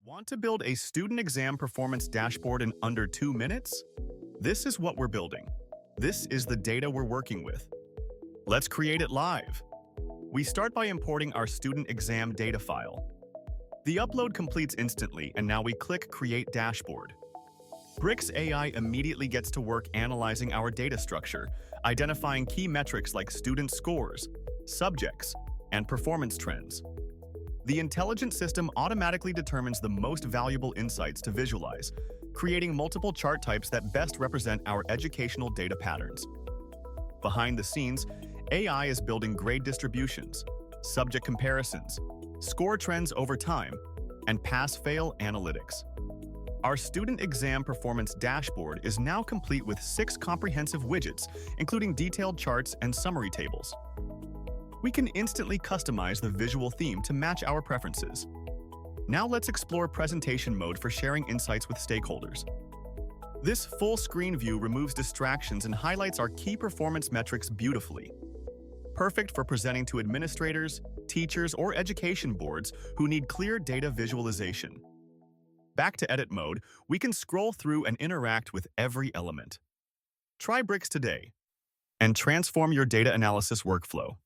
Want to build a student exam performance dashboard in under 2 minutes? This is what we're building. This is the data we're working with. Let's create it live. We start by importing our student exam data file. The upload completes instantly, and now we click Create Dashboard. Bricks AI immediately gets to work analyzing our data structure, identifying key metrics like student scores, subjects, and performance trends. The intelligent system automatically determines the most valuable insights to visualize, creating multiple chart types that best represent our educational data patterns. Behind the scenes, AI is building grade distributions, subject comparisons, score trends over time, and pass-fail analytics. Our student exam performance dashboard is now complete with 6 comprehensive widgets, including detailed charts and summary tables. We can instantly customize the visual theme to match our preferences. Now let's explore presentation mode for sharing insights with stakeholders. This full-screen view removes distractions and highlights our key performance metrics beautifully. Perfect for presenting to administrators, teachers, or education boards who need clear data visualization. Back to edit mode, we can scroll through and interact with every element. Try Bricks today and transform your data analysis workflow.